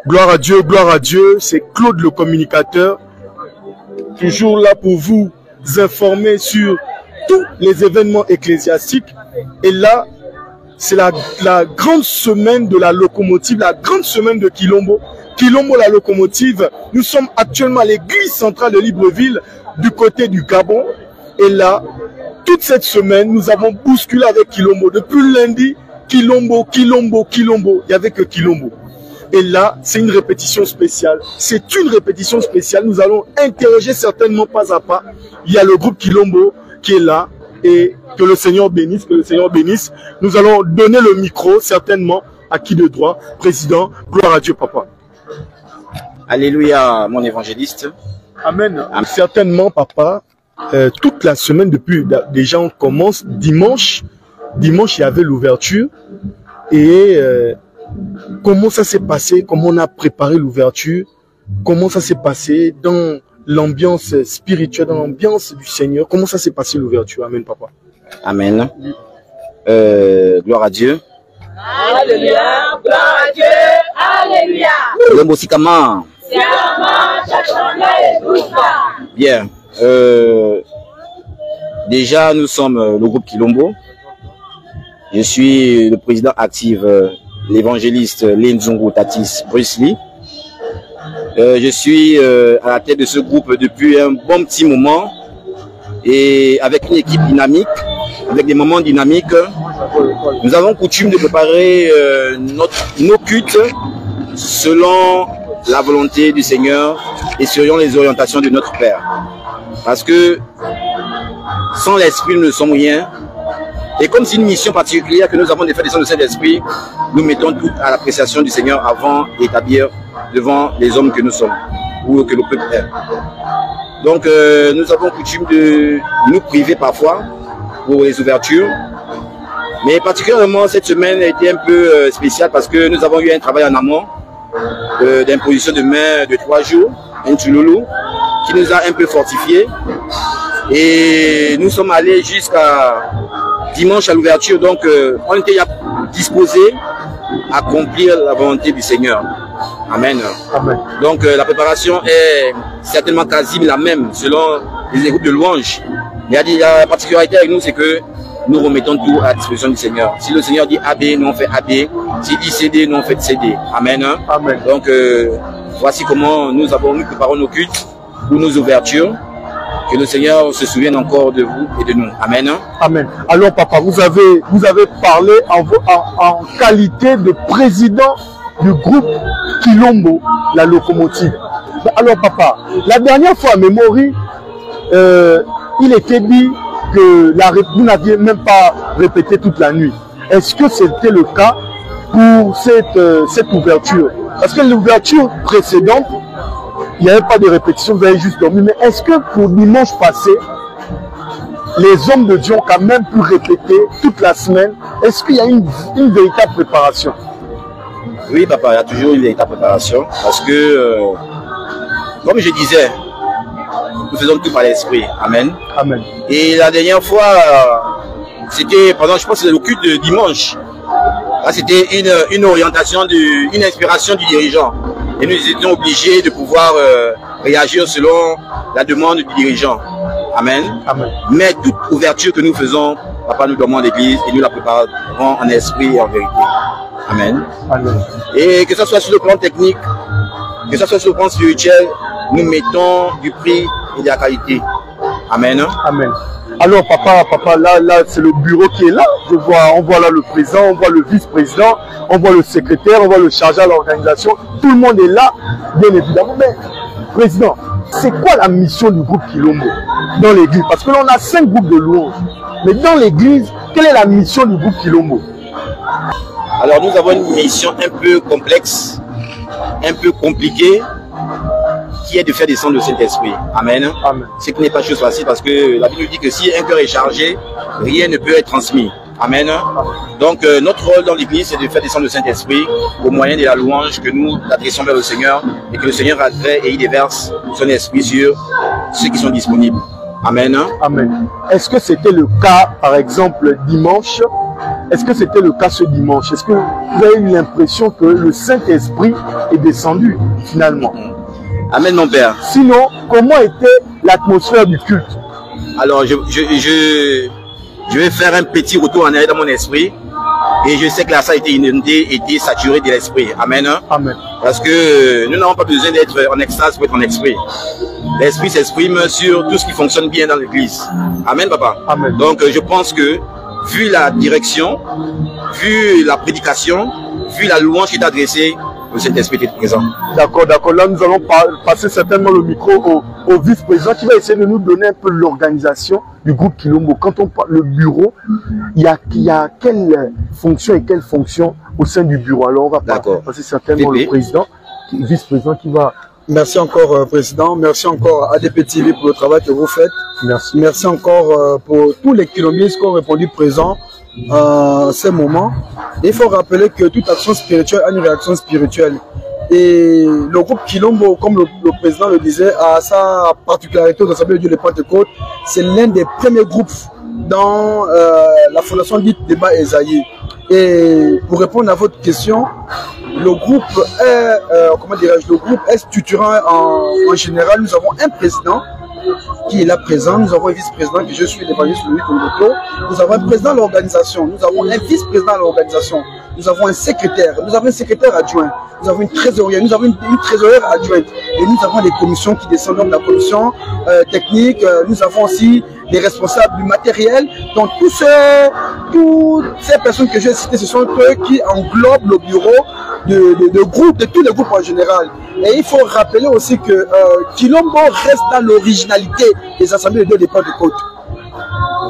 gloire à Dieu, c'est Claude le communicateur, toujours là pour vous informer sur tous les événements ecclésiastiques. Et là, c'est la grande semaine de la locomotive, la grande semaine de Quilombo. Quilombo, la locomotive, nous sommes actuellement à l'église centrale de Libreville, du côté du Gabon. Et là, toute cette semaine, nous avons bousculé avec Quilombo. Depuis lundi, Quilombo, Quilombo, Quilombo. Il n'y avait que Quilombo. Et là, c'est une répétition spéciale. C'est une répétition spéciale. Nous allons interroger certainement pas à pas. Il y a le groupe Quilombo qui est là. Et que le Seigneur bénisse, que le Seigneur bénisse. Nous allons donner le micro certainement à qui de droit. Président, gloire à Dieu, papa. Alléluia, mon évangéliste. Amen. Certainement, papa, toute la semaine depuis, déjà on commence dimanche. Dimanche, il y avait l'ouverture. Et comment ça s'est passé? Comment on a préparé l'ouverture? Comment ça s'est passé dans l'ambiance spirituelle, dans l'ambiance du Seigneur? Comment ça s'est passé l'ouverture? Amen, papa. Amen. Gloire à Dieu. Alléluia. Gloire à Dieu. Alléluia. Bien. Déjà, nous sommes le groupe Quilombo. Je suis le président actif, l'évangéliste Lenzungu Tatis Bruce Lee. Je suis à la tête de ce groupe depuis un bon petit moment et avec une équipe dynamique, avec des moments dynamiques. Nous avons coutume de préparer nos cultes selon la volonté du Seigneur et selon les orientations de notre Père. Parce que sans l'Esprit, nous ne sommes rien. Et comme c'est une mission particulière que nous avons de faire descendre le Saint-Esprit, nous mettons tout à l'appréciation du Seigneur avant d'établir devant les hommes que nous sommes, ou que le peuple est. Donc nous avons coutume de nous priver parfois pour les ouvertures. Mais particulièrement cette semaine a été un peu spéciale parce que nous avons eu un travail en amont d'imposition de main de 3 jours, un Tululu, qui nous a un peu fortifiés. Et nous sommes allés jusqu'à dimanche à l'ouverture, donc on était disposés à accomplir la volonté du Seigneur. Amen. Amen. Donc la préparation est certainement quasi la même selon les groupes de louanges. Mais la particularité avec nous, c'est que nous remettons tout à la disposition du Seigneur. Si le Seigneur dit AB, nous on fait AB. S'il dit CD, nous on fait CD. Amen. Amen. Donc voici comment nous préparons nos cultes pour nos ouvertures. Que le Seigneur se souvienne encore de vous et de nous. Amen. Amen. Alors papa, vous avez parlé en qualité de président du groupe Quilombo, la locomotive. Alors papa, la dernière fois à Mémorie, il était dit que vous n'aviez même pas répété toute la nuit. Est-ce que c'était le cas pour cette ouverture? Parce que l'ouverture précédente, il n'y avait pas de répétition, vous avez juste dormi. Mais est-ce que pour dimanche passé, les hommes de Dieu ont quand même pu répéter toute la semaine? Est-ce qu'il y a une véritable préparation? Oui, papa, il y a toujours une véritable préparation. Parce que, comme je disais, nous faisons tout par l'esprit. Amen. Amen. Et la dernière fois, c'était pendant, je pense que c'est le culte de dimanche. Là, c'était une orientation, une inspiration du dirigeant. Et nous étions obligés de pouvoir réagir selon la demande du dirigeant. Amen. Amen. Mais toute ouverture que nous faisons, papa nous demande l'église et nous la préparons en esprit et en vérité. Amen. Amen. Et que ce soit sur le plan technique, que ce soit sur le plan spirituel, nous mettons du prix et de la qualité. Amen. Amen. Alors papa, là c'est le bureau qui est là. On voit là le président, on voit le vice-président, on voit le secrétaire, on voit le chargé à l'organisation. Tout le monde est là, bien évidemment. Mais président, c'est quoi la mission du groupe Quilombo dans l'église? Parce que là on a 5 groupes de louanges. Mais dans l'église, quelle est la mission du groupe Quilombo? Alors nous avons une mission un peu complexe, un peu compliquée, qui est de faire descendre le Saint-Esprit. Amen. Amen. Ce qui n'est pas chose facile parce que la Bible nous dit que si un cœur est chargé, rien ne peut être transmis. Amen. Donc notre rôle dans l'église, c'est de faire descendre le Saint-Esprit au moyen de la louange que nous adressons vers le Seigneur et que le Seigneur agrée et il déverse son esprit sur ceux qui sont disponibles. Amen. Amen. Est-ce que c'était le cas, par exemple, dimanche, Est-ce que c'était le cas ce dimanche? Est-ce que vous avez eu l'impression que le Saint-Esprit est descendu finalement? Amen, mon père. Sinon, comment était l'atmosphère du culte? Alors, je vais faire un petit retour en arrière dans mon esprit. Et je sais que la salle était inondée, était saturée de l'esprit. Amen. Amen. Parce que nous n'avons pas besoin d'être en extase pour être en esprit. L'esprit s'exprime sur tout ce qui fonctionne bien dans l'église. Amen, papa. Amen. Donc, je pense que, vu la direction, vu la prédication, vu la louange qui est adressée, le Saint-Esprit est présent. D'accord, d'accord. Là, nous allons passer certainement le micro au vice-président qui va essayer de nous donner un peu l'organisation du groupe Kilombo. Quand on parle le bureau, il y a quelle fonction et quelle fonction au sein du bureau? Alors, on va passer certainement le président, le vice-président qui va... Merci encore, Président. Merci encore à ADP TV pour le travail que vous faites. Merci. Merci encore pour tous les kilombistes qui ont répondu présent à ces moments. Il faut rappeler que toute action spirituelle a une réaction spirituelle. Et le groupe Kilombo, comme le président le disait, a sa particularité aux Assemblées de Dieu de Pentecôte. C'est l'un des premiers groupes dans la fondation dite Débat Esaïe. Et pour répondre à votre question, le groupe est structurant en général. Nous avons un président qui est là présent, nous avons un vice-président que je suis, l'évangéliste Louis Kondoto, nous avons un président de l'organisation, nous avons un vice-président de l'organisation, nous avons un secrétaire, nous avons un secrétaire adjoint, nous avons une trésorière, nous avons une trésorière adjointe et nous avons des commissions qui descendent de la commission technique, nous avons aussi les responsables du matériel. Donc toutes ces personnes que j'ai citées, ce sont eux qui englobent le bureau de groupe, de tous les groupes en général. Et il faut rappeler aussi que Kilombo reste dans l'originalité des assemblées de Dieu des Pentecôtes.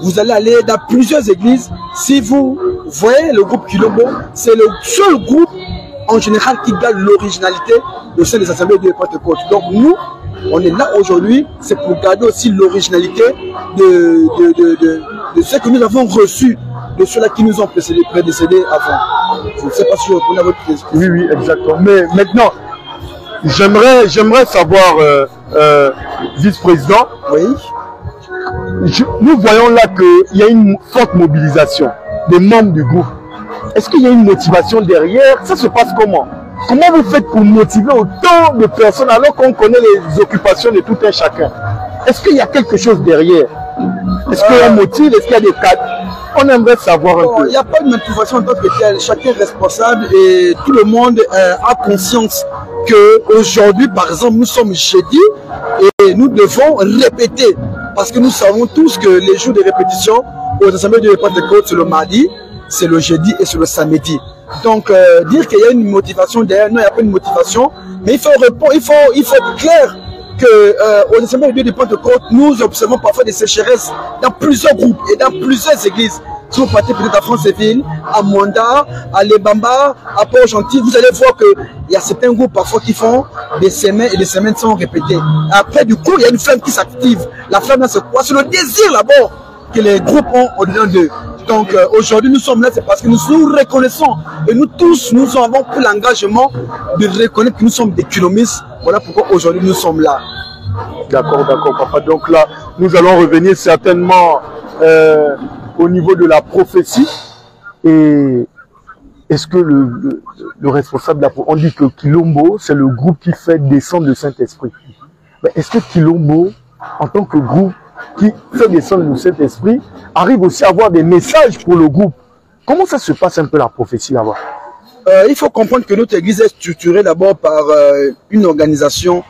Vous allez aller dans plusieurs églises. Si vous voyez le groupe Kilombo, c'est le seul groupe en général qui garde l'originalité au sein des assemblées de Dieu des Pentecôtes. Donc nous, on est là aujourd'hui, c'est pour garder aussi l'originalité de ce que nous avons reçu de ceux-là qui nous ont prédécédés avant. Je ne sais pas si je réponds à votre question. Oui, oui, exactement. Mais maintenant, j'aimerais savoir, vice-président, oui. Nous voyons là qu'il y a une forte mobilisation des membres du groupe. Est-ce qu'il y a une motivation derrière? Ça se passe comment? Comment vous faites pour motiver autant de personnes alors qu'on connaît les occupations de tout un chacun? Est-ce qu'il y a quelque chose derrière? Est-ce qu'il y a un motif? Est-ce qu'il y a des cadres? On aimerait savoir un peu. Il n'y a pas de motivation en tant que telle. Chacun est responsable et tout le monde a conscience qu'aujourd'hui, par exemple, nous sommes jeudi et nous devons répéter. Parce que nous savons tous que les jours de répétition aux assemblées de Pentecôte, c'est le mardi, c'est le jeudi et c'est le samedi. Donc, dire qu'il y a une motivation derrière, non, il n'y a pas une motivation. Mais il faut répondre, il faut être clair qu'aux assemblées de Dieu de Pentecôte, nous observons parfois des sécheresses dans plusieurs groupes et dans plusieurs églises. Si vous partez peut-être à Franceville, à Mwanda, à Lebamba, à Port-Gentil, vous allez voir qu'il y a certains groupes parfois qui font des semaines et des semaines sans répéter. Après, du coup, il y a une flamme qui s'active. La flamme, c'est quoi? C'est le désir d'abord que les groupes ont au-dedans d'eux. Donc aujourd'hui, nous sommes là, c'est parce que nous nous reconnaissons. Et nous tous, nous avons pris l'engagement de reconnaître que nous sommes des kilomistes. Voilà pourquoi aujourd'hui, nous sommes là. D'accord, d'accord, papa. Donc là, nous allons revenir certainement au niveau de la prophétie. Et est-ce que le responsable de la prophétie, on dit que Kilombo, c'est le groupe qui fait descendre le Saint-Esprit. Est-ce que Kilombo, en tant que groupe qui fait descendre le Saint-Esprit, arrive aussi à avoir des messages pour le groupe? Comment ça se passe un peu la prophétie là-bas? Il faut comprendre que notre église est structurée d'abord par une organisation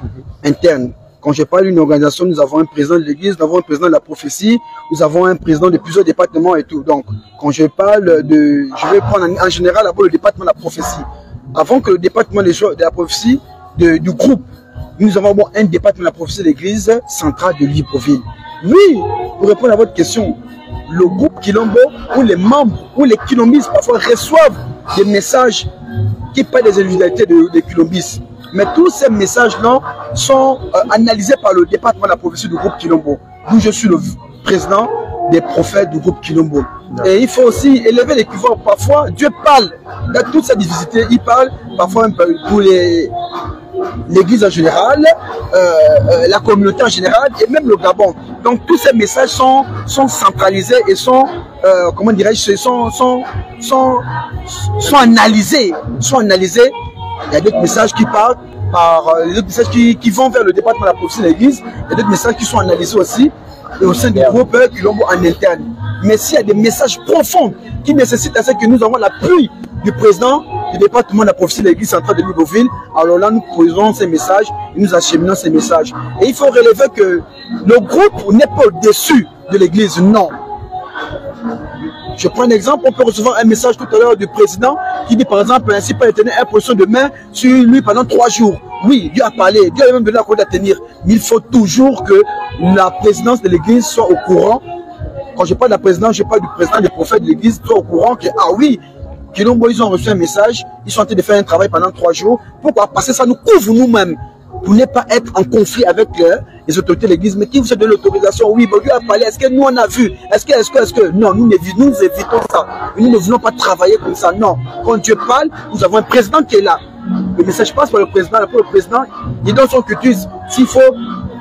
interne. Quand je parle d'une organisation, nous avons un président de l'église, nous avons un président de la prophétie, nous avons un président de plusieurs départements et tout. Donc, quand je parle je vais prendre en général d'abord le département de la prophétie. Avant que le département de la prophétie du groupe, nous avons un département de la prophétie de l'église centrale de Libreville. Oui, pour répondre à votre question, le groupe Kilombo, où les membres, où les kilombistes parfois reçoivent des messages qui parlent des individualités des kilombistes. Mais tous ces messages-là sont analysés par le département de la prophétie du groupe Kilombo, où je suis le président des prophètes du groupe Kilombo. Et il faut aussi élever l'équivalent. Parfois, Dieu parle dans toute sa diversité. Il parle parfois un peu pour l'église en général, la communauté en général et même le Gabon. Donc tous ces messages sont centralisés et sont, comment dirais-je, sont analysés. Il y a d'autres messages qui partent d'autres messages qui vont vers le département de la prophétie de l'Église. Il y a d'autres messages qui sont analysés aussi au sein du groupe Quilombo en interne. Mais s'il y a des messages profonds qui nécessitent à ce que nous avons l'appui du président du département de la prophétie de l'Église centrale de Libreville, alors là nous posons ces messages et nous acheminons ces messages. Et il faut relever que le groupe n'est pas au-dessus de l'Église, non. Je prends un exemple, on peut recevoir un message tout à l'heure du président qui dit par exemple, ainsi par l'éternel, imposition de main sur lui pendant 3 jours. Oui, Dieu a parlé, Dieu a même donné la corde à tenir. Mais il faut toujours que la présidence de l'Église soit au courant. Quand je parle de la présidence, je parle du président des prophètes de l'Église, soit au courant que, ah oui, Quilombo, ils ont reçu un message, ils sont en train de faire un travail pendant 3 jours. Pourquoi? Parce que ça nous couvre nous-mêmes. Pour ne pas être en conflit avec les autorités de l'Église. Mais qui vous a donné l'autorisation? Oui, bon, Dieu a parlé. Est-ce que nous on a vu? Est-ce que non, nous évitons ça. Nous ne voulons pas travailler comme ça. Non. Quand Dieu parle, nous avons un président qui est là. Le message passe par le président. Après le président, il donne son cutus. S'il faut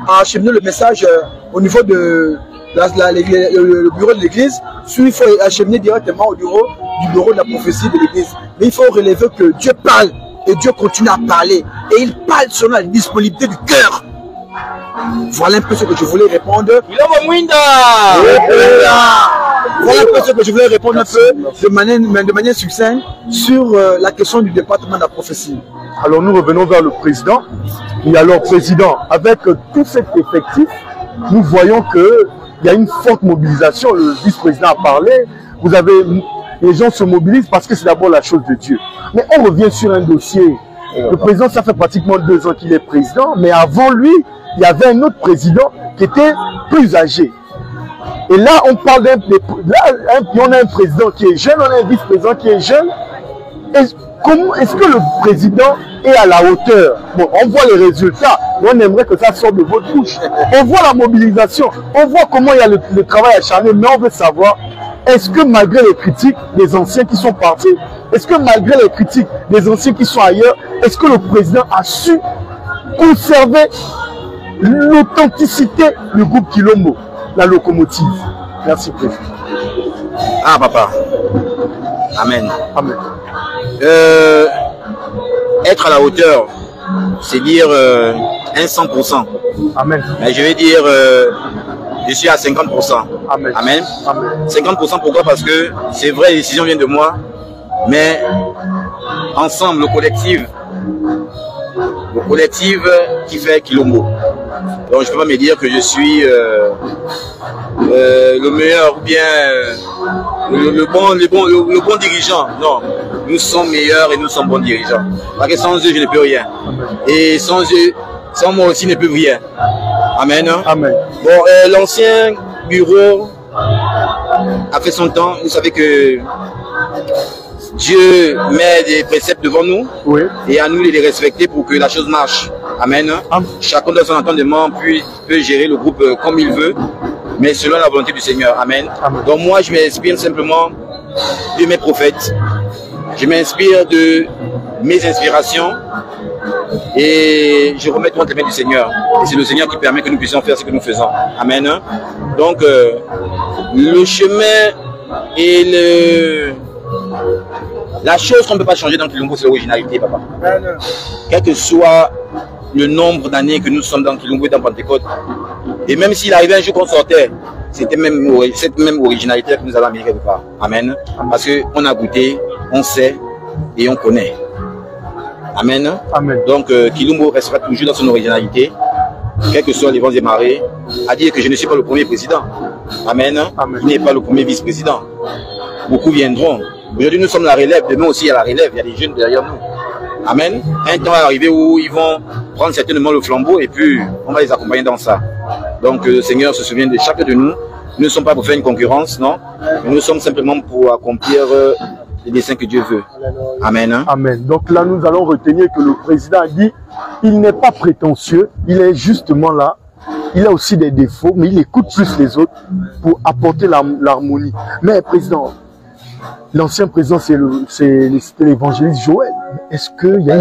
acheminer le message au niveau de le bureau de l'Église, il faut acheminer directement au bureau de la prophétie de l'Église. Mais il faut relever que Dieu parle. Et Dieu continue à parler. Et il parle selon la disponibilité du cœur. Voilà un peu ce que je voulais répondre. Voilà un peu ce que je voulais répondre un peu de manière succincte sur la question du département de la prophétie. Alors nous revenons vers le président. Et alors président, avec tout cet effectif, nous voyons qu'il y a une forte mobilisation. Le vice-président a parlé. Vous avez... Les gens se mobilisent parce que c'est d'abord la chose de Dieu. Mais on revient sur un dossier. Le président, ça fait pratiquement 2 ans qu'il est président, mais avant lui, il y avait un autre président qui était plus âgé. Et là, on parle on a un président qui est jeune, on a un vice-président qui est jeune. Comment est-ce que le président est à la hauteur? Bon, on voit les résultats, mais on aimerait que ça sorte de votre bouche. On voit la mobilisation, on voit comment il y a le travail acharné, mais on veut savoir, est-ce que malgré les critiques des anciens qui sont partis, est-ce que malgré les critiques des anciens qui sont ailleurs, est-ce que le président a su conserver l'authenticité du groupe Quilombo, la locomotive? Merci, président. Ah, papa. Amen. Amen. Être à la hauteur, c'est dire un 100%. Amen. Mais je vais dire, je suis à 50%. Amen. Amen. Amen. 50% pourquoi? Parce que c'est vrai, les décisions viennent de moi, mais ensemble, le collectif qui fait Quilombo. Donc je ne peux pas me dire que je suis le meilleur ou bien le bon dirigeant. Non, nous sommes meilleurs et nous sommes bons dirigeants. Parce que sans eux, je ne peux rien. Et sans eux, sans moi aussi, je ne peux rien. Amen. Amen. Bon, l'ancien bureau a fait son temps. Vous savez que Dieu met des préceptes devant nous, oui, et à nous de les respecter pour que la chose marche. Amen. Amen. Chacun de son entendement peut gérer le groupe comme il veut, mais selon la volonté du Seigneur. Amen. Amen. Donc moi, je m'inspire simplement de mes prophètes. Je m'inspire de mes inspirations et je remets tout entre les mains du Seigneur. Et c'est le Seigneur qui permet que nous puissions faire ce que nous faisons. Amen. Donc, le chemin et la chose qu'on ne peut pas changer dans Quilombo, c'est l'originalité, papa. Quel que soit le nombre d'années que nous sommes dans Quilombo et dans Pentecôte, et même s'il arrivait un jour qu'on sortait, c'était cette même originalité que nous allons amener quelque part. Amen. Parce qu'on a goûté, on sait et on connaît. Amen. Amen. Donc, Quilombo restera toujours dans son originalité, quels que soient les vents et marées, à dire que je ne suis pas le premier président. Amen. Amen. Il n'est pas le premier vice-président. Beaucoup viendront. Aujourd'hui, nous sommes la relève. Demain aussi, il y a la relève. Il y a des jeunes derrière nous. Amen. Un temps va arriver où ils vont prendre certainement le flambeau et puis on va les accompagner dans ça. Donc, le Seigneur se souvient de chacun de nous. Nous ne sommes pas pour faire une concurrence, non. Mais nous sommes simplement pour accomplir les desseins que Dieu veut. Amen. Amen. Donc là, nous allons retenir que le président a dit, il n'est pas prétentieux, il est justement là. Il a aussi des défauts, mais il écoute plus les autres pour apporter l'harmonie. Mais président, L'ancien président, c'est l'évangéliste Joël. Est-ce qu'il y a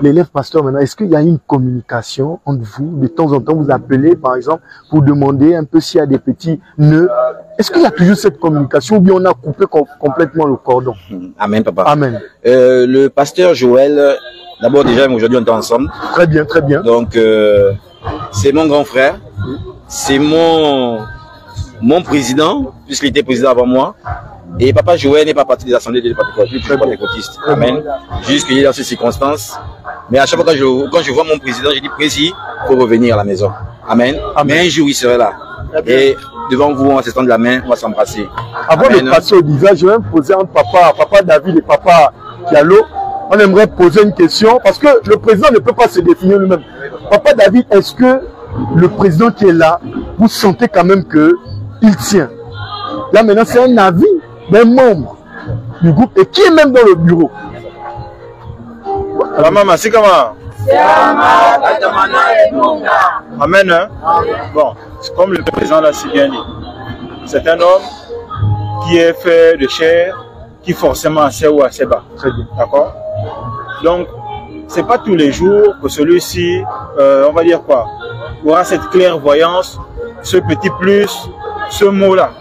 l'élève pasteur maintenant, est-ce qu'il y a une communication entre vous? De temps en temps, vous appelez, par exemple, pour demander un peu s'il y a des petits nœuds. Est-ce qu'il y a toujours cette communication ou bien on a coupé complètement le cordon? Amen, papa. Amen. Le pasteur Joël, d'abord déjà, aujourd'hui, on est ensemble. Très bien, très bien. Donc, c'est mon grand frère. C'est mon président, puisqu'il était président avant moi. Et papa Joël n'est pas parti des assemblées de pentecôtistes. Amen. Juste qu'il est dans ces circonstances. Mais à chaque fois quand je vois mon président, je dis, Président, il faut revenir à la maison. Amen. Amen. Mais un jour, il serait là. Et devant vous, on va se tendre la main, on va s'embrasser. Avant de passer au visage, je vais me poser entre papa David et papa Diallo. On aimerait poser une question parce que le président ne peut pas se définir lui-même. Papa David, est-ce que le président qui est là, vous sentez quand même qu'il tient? Là maintenant, c'est un avis d'un membre du groupe et qui est même dans le bureau. Maman, c'est comment? Amen. Hein? Bon, comme le président l'a si bien dit, c'est un homme qui est fait de chair, qui forcément assez haut, assez bas. Très bien. D'accord? Donc, c'est pas tous les jours que celui-ci, on va dire quoi, aura cette clairvoyance, ce petit plus, ce mot-là,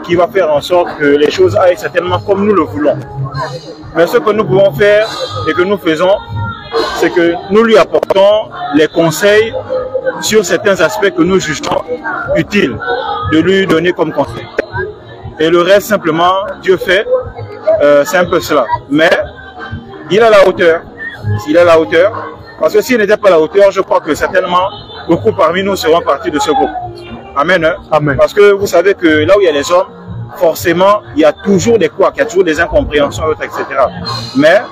qui va faire en sorte que les choses aillent certainement comme nous le voulons. Mais ce que nous pouvons faire et que nous faisons, c'est que nous lui apportons les conseils sur certains aspects que nous jugeons utiles de lui donner comme conseil. Et le reste, simplement, Dieu fait, c'est un peu cela. Mais il a la hauteur. Il a la hauteur. Parce que s'il n'était pas à la hauteur, je crois que certainement, beaucoup parmi nous seront partis de ce groupe. Amen. Hein? Amen. Parce que vous savez que là où il y a les hommes, forcément, il y a toujours des couacs, il y a toujours des incompréhensions, etc. Mais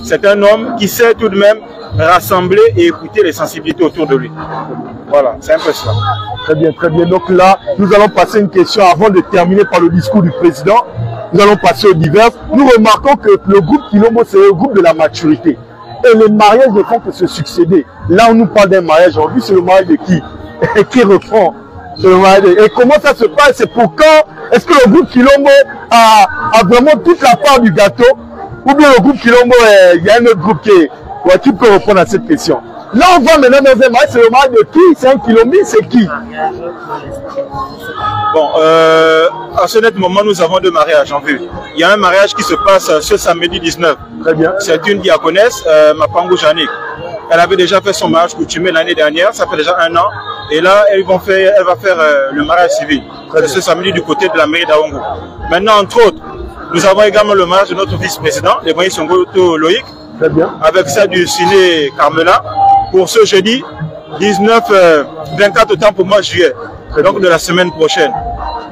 c'est un homme qui sait tout de même rassembler et écouter les sensibilités autour de lui. Voilà, c'est un peu cela. Très bien, très bien. Donc là, nous allons passer une question avant de terminer par le discours du président. Nous allons passer aux divers. Nous remarquons que le groupe Quilombo, c'est le groupe de la maturité. Et les mariages ne font que se succéder. Là, on nous parle d'un mariage aujourd'hui, c'est le mariage de qui? Qui reprend le mariage de... Et comment ça se passe? C'est pour quand? Est-ce que le groupe Quilombo a vraiment toute la part du gâteau? Ou bien le groupe Quilombo, il y a un autre groupe qui peut répondre à cette question? Là, on voit maintenant dans un mariage, c'est le mariage de qui? C'est un Quilombi, c'est qui? Bon, à ce net moment, nous avons deux mariages en vue. Il y a un mariage qui se passe ce samedi 19. Très bien. C'est une diaconesse, Mapango Janik. Elle avait déjà fait son mariage coutumier l'année dernière, ça fait déjà 1 an. Et là, elle va faire le mariage civil. C'est ce samedi du côté de la mairie d'Aongo. Maintenant, entre autres, nous avons également le mariage de notre vice-président, l'évangéliste Songoto Loïc. Très bien. Avec ça du ciné Carmela, pour ce jeudi 24 temps pour mois de juillet, donc de la semaine prochaine.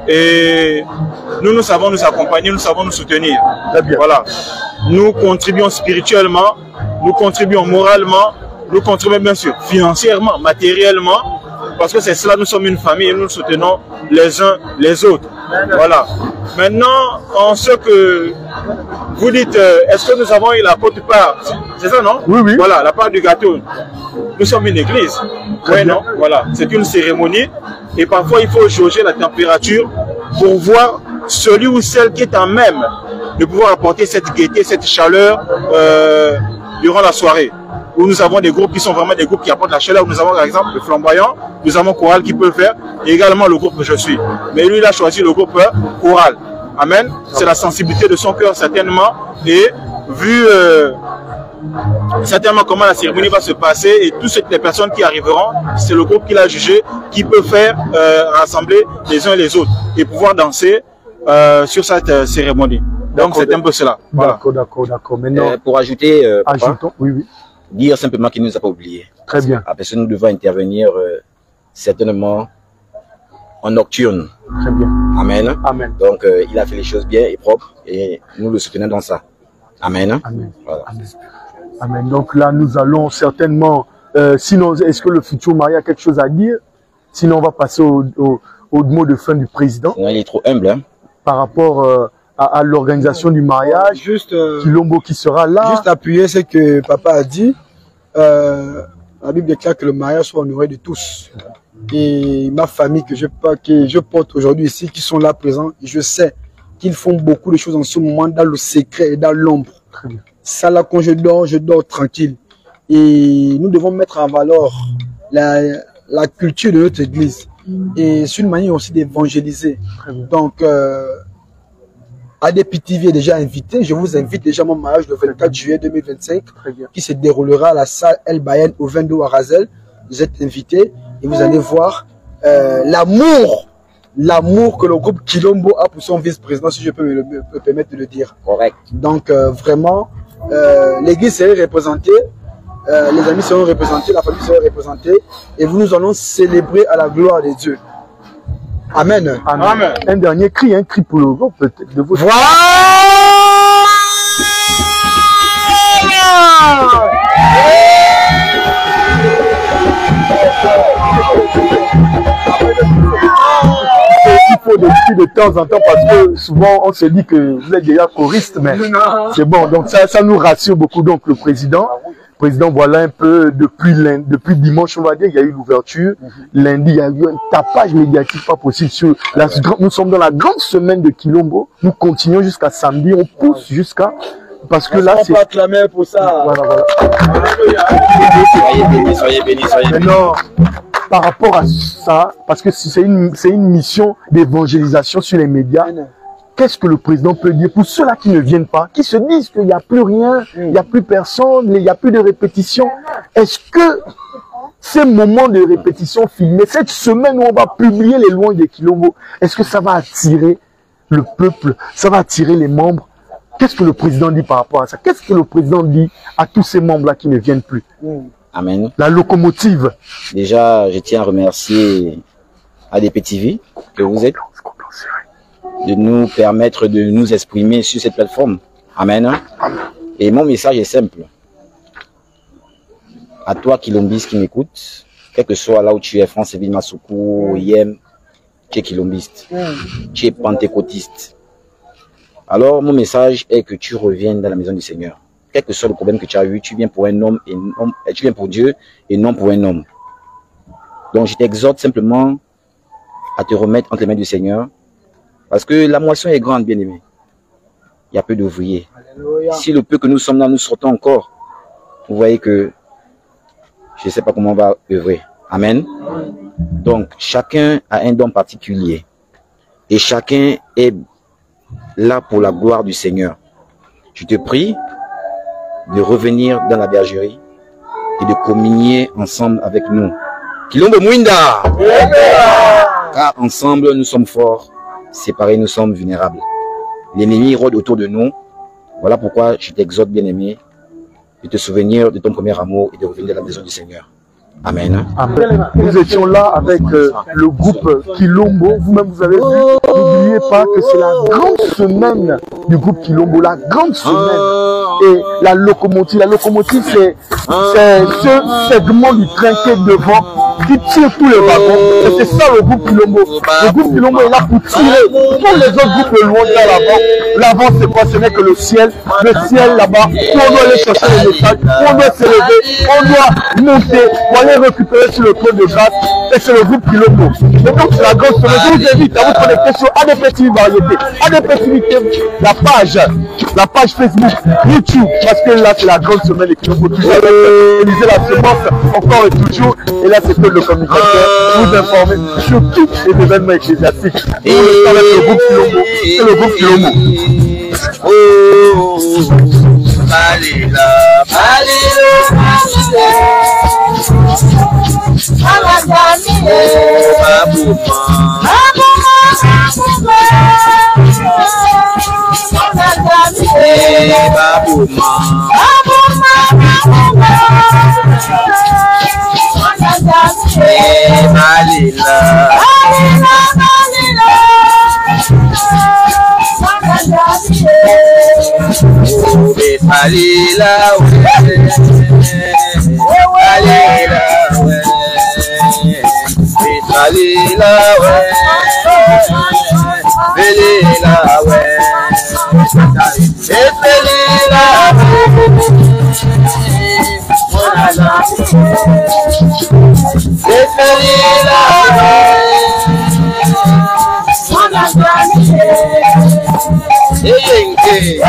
Et nous savons nous accompagner, nous savons nous soutenir. Très bien. Voilà. Nous contribuons spirituellement, nous contribuons moralement, nous contribuons bien sûr financièrement, matériellement, parce que c'est cela, nous sommes une famille et nous nous soutenons les uns les autres. Voilà. Maintenant, en ce que vous dites, est-ce que nous avons eu la quote-part? C'est ça, non? Oui, oui. Voilà, la part du gâteau. Nous sommes une église. Oui, non? Voilà. C'est une cérémonie. Et parfois, il faut jauger la température pour voir celui ou celle qui est en même de pouvoir apporter cette gaieté, cette chaleur durant la soirée. Où nous avons des groupes qui sont vraiment des groupes qui apportent la chaleur. Nous avons par exemple le flamboyant, nous avons Choral qui peut le faire, et également le groupe que je suis. Mais lui, il a choisi le groupe Choral. Amen. C'est la sensibilité de son cœur certainement. Et vu certainement comment la cérémonie va se passer et toutes les personnes qui arriveront, c'est le groupe qu'il a jugé qui peut faire rassembler les uns et les autres et pouvoir danser sur cette cérémonie. Donc c'est un peu cela. Voilà. D'accord. Maintenant, pour ajouter, ajoutons, oui. Dire simplement qu'il ne nous a pas oubliés. Très bien. Parce que nous devons intervenir certainement en nocturne. Très bien. Amen. Amen. Donc il a fait les choses bien et propres et nous le soutenons dans ça. Amen. Amen. Voilà. Amen. Amen. Donc là, nous allons certainement... sinon, est-ce que le futur mari a quelque chose à dire? Sinon, on va passer au mot de fin du président. Non, il est trop humble. Hein? Par rapport à l'organisation du mariage. Juste, Quilombo qui sera là. Juste appuyer ce que papa a dit. La Bible déclare que le mariage soit honoré de tous. Et ma famille que je porte aujourd'hui ici, qui sont là présents, je sais qu'ils font beaucoup de choses en ce moment dans le secret et dans l'ombre. Ça là, quand je dors tranquille. Et nous devons mettre en valeur la culture de notre église. Et c'est une manière aussi d'évangéliser. Donc, ADP-TV est déjà invité. Je vous invite déjà à mon mariage le 24 juillet 2025 qui se déroulera à la salle El Bayen au 22 à Razel. Vous êtes invités et vous allez voir l'amour que le groupe Kilombo a pour son vice-président, si je peux me permettre de le dire. Correct. Donc, vraiment, l'église serait représentée, les amis seront représentés, la famille sera représentée et nous allons célébrer à la gloire de Dieu. Amen. Amen. Amen. Un dernier cri, un cri pour le groupe peut-être de vous. Voilà. Il faut des cris de temps en temps parce que souvent on se dit que vous êtes déjà choriste, mais c'est bon. Donc ça nous rassure beaucoup. Donc le président, voilà un peu depuis dimanche, on va dire, il y a eu l'ouverture. Lundi, il y a eu un tapage médiatique pas possible sur nous sommes dans la grande semaine de Kilombo. Nous continuons jusqu'à samedi, on pousse jusqu'à parce que là c'est pas acclamer pour ça. Voilà. Soyez bénis. Maintenant, par rapport à ça, parce que c'est une mission d'évangélisation sur les médias. Qu'est-ce que le président peut dire pour ceux-là qui ne viennent pas, qui se disent qu'il n'y a plus rien, il n'y a plus personne, il n'y a plus de répétition? Est-ce que ces moments de répétition filmés, cette semaine où on va publier les louanges de Kilombo, est-ce que ça va attirer le peuple, ça va attirer les membres? Qu'est-ce que le président dit par rapport à ça? Qu'est-ce que le président dit à tous ces membres-là qui ne viennent plus? Amen. La locomotive. Déjà, je tiens à remercier ADP-TV, que vous êtes, de nous permettre de nous exprimer sur cette plateforme. Amen. Et mon message est simple. À toi, Kilombiste, qui m'écoute, quel que soit là où tu es, Franceville, Massoukou, Yem, tu es Kilombiste, tu es pentecôtiste. Alors, mon message est que tu reviennes dans la maison du Seigneur. Quel que soit le problème que tu as eu, tu viens pour un homme et tu viens pour Dieu et non pour un homme. Donc, je t'exhorte simplement à te remettre entre les mains du Seigneur. Parce que la moisson est grande, bien aimé. Il y a peu d'ouvriers. Si le peu que nous sommes là, nous sortons encore, vous voyez que je ne sais pas comment on va œuvrer. Amen. Donc, chacun a un don particulier. Et chacun est là pour la gloire du Seigneur. Je te prie de revenir dans la bergerie et de communier ensemble avec nous. Kilombo Mwinda! Car ensemble, nous sommes forts. Séparés, nous sommes vulnérables. L'ennemi rôde autour de nous. Voilà pourquoi je t'exhorte, bien-aimé, de te souvenir de ton premier amour et de revenir à la maison du Seigneur. Amen. Amen. Nous étions là avec le groupe Kilombo. Vous-même, vous avez vu. N'oubliez pas que c'est la grande semaine du groupe Kilombo. La grande semaine. Et la locomotive, c'est ce segment du train qui est devant, qui tire tous les wagons. Et c'est ça le groupe Kilombo. Le groupe Kilombo est là pour tirer tous les autres groupes de loin vers l'avant. L'avant, c'est quoi? Ce n'est que le ciel. Le ciel là-bas, où on doit aller chercher les messages, où on doit se lever, on doit monter pour aller récupérer sur le trône de grâce. Et c'est le groupe Kilombo. Et donc, c'est la grande semaine. Je vous invite à vous connecter sur ADP-TV Variété. ADP-TV, la page Facebook, YouTube, parce que là, c'est la grande semaine et Kilombo. Tout ça, réaliser la semence encore et toujours. Et là, c'est que le communicateur vous informer sur tous les événements ecclésiastiques. Et le groupe Kilombo, c'est le groupe Kilombo. Hey,